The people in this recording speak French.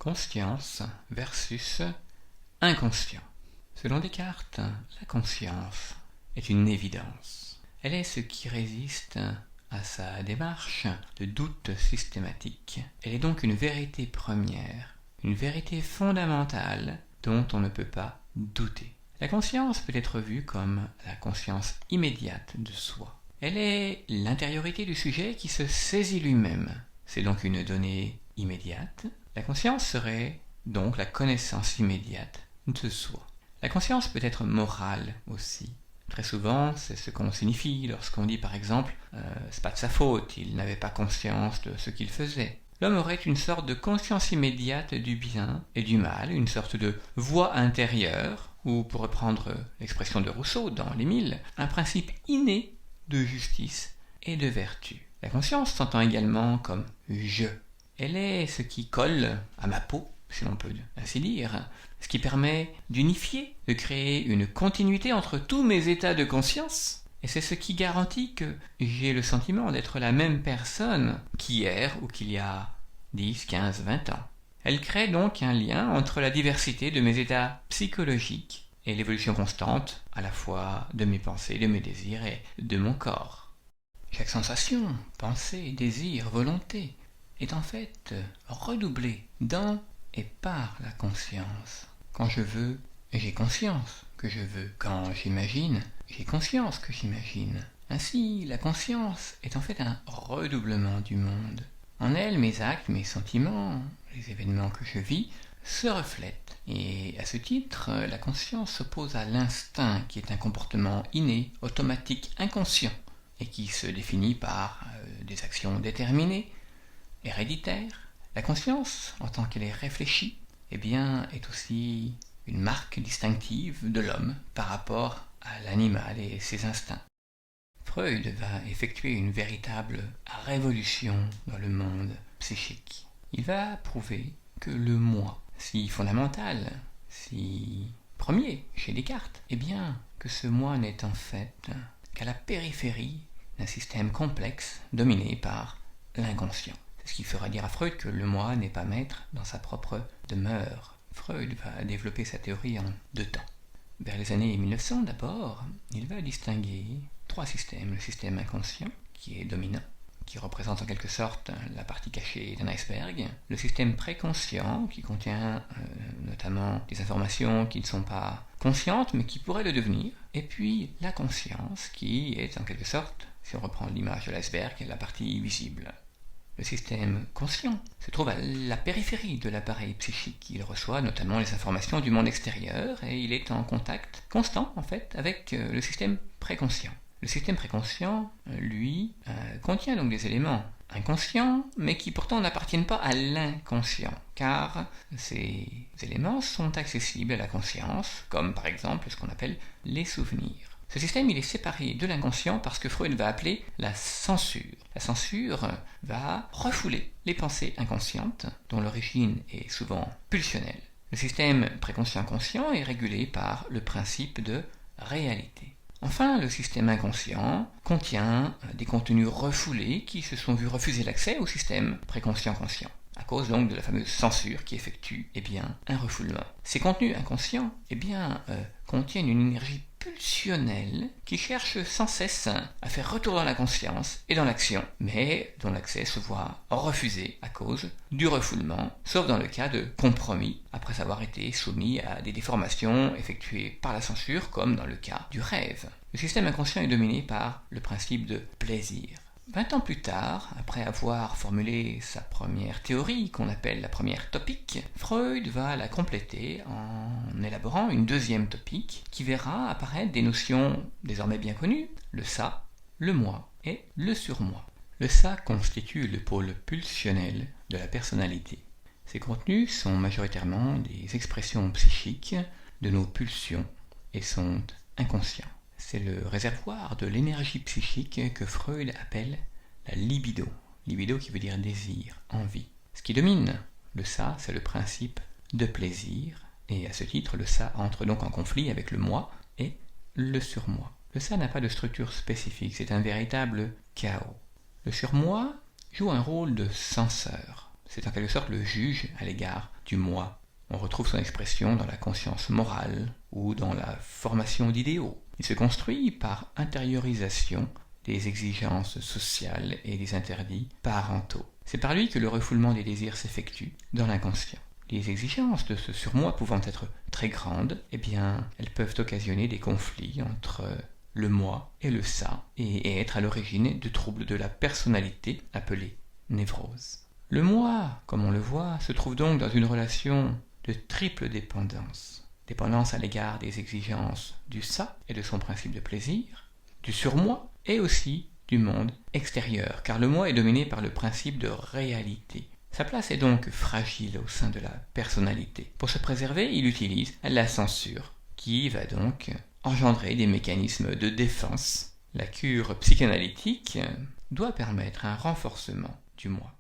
Conscience versus inconscient. Selon Descartes, la conscience est une évidence. Elle est ce qui résiste à sa démarche de doute systématique. Elle est donc une vérité première, une vérité fondamentale dont on ne peut pas douter. La conscience peut être vue comme la conscience immédiate de soi. Elle est l'intériorité du sujet qui se saisit lui-même. C'est donc une donnée immédiate. La conscience serait donc la connaissance immédiate de soi. La conscience peut être morale aussi. Très souvent, c'est ce qu'on signifie lorsqu'on dit par exemple « c'est pas de sa faute, il n'avait pas conscience de ce qu'il faisait ». L'homme aurait une sorte de conscience immédiate du bien et du mal, une sorte de voix intérieure, ou pour reprendre l'expression de Rousseau dans l'Émile, un principe inné de justice et de vertu. La conscience s'entend également comme « je ». Elle est ce qui colle à ma peau, si l'on peut ainsi dire, ce qui permet d'unifier, de créer une continuité entre tous mes états de conscience, et c'est ce qui garantit que j'ai le sentiment d'être la même personne qu'hier ou qu'il y a 10, 15, 20 ans. Elle crée donc un lien entre la diversité de mes états psychologiques et l'évolution constante à la fois de mes pensées, de mes désirs et de mon corps. Chaque sensation, pensée, désir, volonté est en fait redoublée dans et par la conscience. Quand je veux, j'ai conscience que je veux. Quand j'imagine, j'ai conscience que j'imagine. Ainsi, la conscience est en fait un redoublement du monde. En elle, mes actes, mes sentiments, les événements que je vis se reflètent. Et à ce titre, la conscience s'oppose à l'instinct qui est un comportement inné, automatique, inconscient et qui se définit par des actions déterminées, héréditaires. La conscience, en tant qu'elle est réfléchie, est aussi une marque distinctive de l'homme par rapport à l'animal et ses instincts. Freud va effectuer une véritable révolution dans le monde psychique. Il va prouver que le moi, si fondamental, si premier chez Descartes, que ce moi n'est en fait qu'à la périphérie d'un système complexe dominé par l'inconscient. C'est ce qui fera dire à Freud que le moi n'est pas maître dans sa propre demeure. Freud va développer sa théorie en 2 temps. Vers les années 1900 d'abord, il va distinguer 3 systèmes. Le système inconscient, qui est dominant, qui représente en quelque sorte la partie cachée d'un iceberg. Le système préconscient, qui contient notamment des informations qui ne sont pas conscientes, mais qui pourraient le devenir. Et puis la conscience, qui est en quelque sorte, si on reprend l'image de l'iceberg, la partie visible. Le système conscient se trouve à la périphérie de l'appareil psychique. Il reçoit notamment les informations du monde extérieur et il est en contact constant en fait avec le système préconscient. Le système préconscient, lui, contient donc des éléments inconscients, mais qui pourtant n'appartiennent pas à l'inconscient, car ces éléments sont accessibles à la conscience, comme par exemple ce qu'on appelle les souvenirs. Ce système, il est séparé de l'inconscient par ce que Freud va appeler la censure. La censure va refouler les pensées inconscientes, dont l'origine est souvent pulsionnelle. Le système préconscient-conscient est régulé par le principe de réalité. Enfin, le système inconscient contient des contenus refoulés qui se sont vus refuser l'accès au système préconscient-conscient, à cause donc de la fameuse censure qui effectue un refoulement. Ces contenus inconscients contiennent une énergie pulsionnelle qui cherche sans cesse à faire retour dans la conscience et dans l'action, mais dont l'accès se voit refusé à cause du refoulement, sauf dans le cas de compromis, après avoir été soumis à des déformations effectuées par la censure, comme dans le cas du rêve. Le système inconscient est dominé par le principe de plaisir. 20 ans plus tard, après avoir formulé sa première théorie, qu'on appelle la première topique, Freud va la compléter en élaborant une deuxième topique qui verra apparaître des notions désormais bien connues, le ça, le moi et le surmoi. Le ça constitue le pôle pulsionnel de la personnalité. Ces contenus sont majoritairement des expressions psychiques de nos pulsions et sont inconscients. C'est le réservoir de l'énergie psychique que Freud appelle la libido. Libido qui veut dire désir, envie. Ce qui domine le ça, c'est le principe de plaisir, et à ce titre, le ça entre donc en conflit avec le moi et le surmoi. Le ça n'a pas de structure spécifique, c'est un véritable chaos. Le surmoi joue un rôle de censeur. C'est en quelque sorte le juge à l'égard du moi. On retrouve son expression dans la conscience morale ou dans la formation d'idéaux. Il se construit par intériorisation des exigences sociales et des interdits parentaux. C'est par lui que le refoulement des désirs s'effectue dans l'inconscient. Les exigences de ce surmoi pouvant être très grandes, elles peuvent occasionner des conflits entre le moi et le ça et être à l'origine de troubles de la personnalité appelés névroses. Le moi, comme on le voit, se trouve donc dans une relation de triple dépendance. Dépendance à l'égard des exigences du ça et de son principe de plaisir, du surmoi et aussi du monde extérieur, car le moi est dominé par le principe de réalité. Sa place est donc fragile au sein de la personnalité. Pour se préserver, il utilise la censure, qui va donc engendrer des mécanismes de défense. La cure psychanalytique doit permettre un renforcement du moi.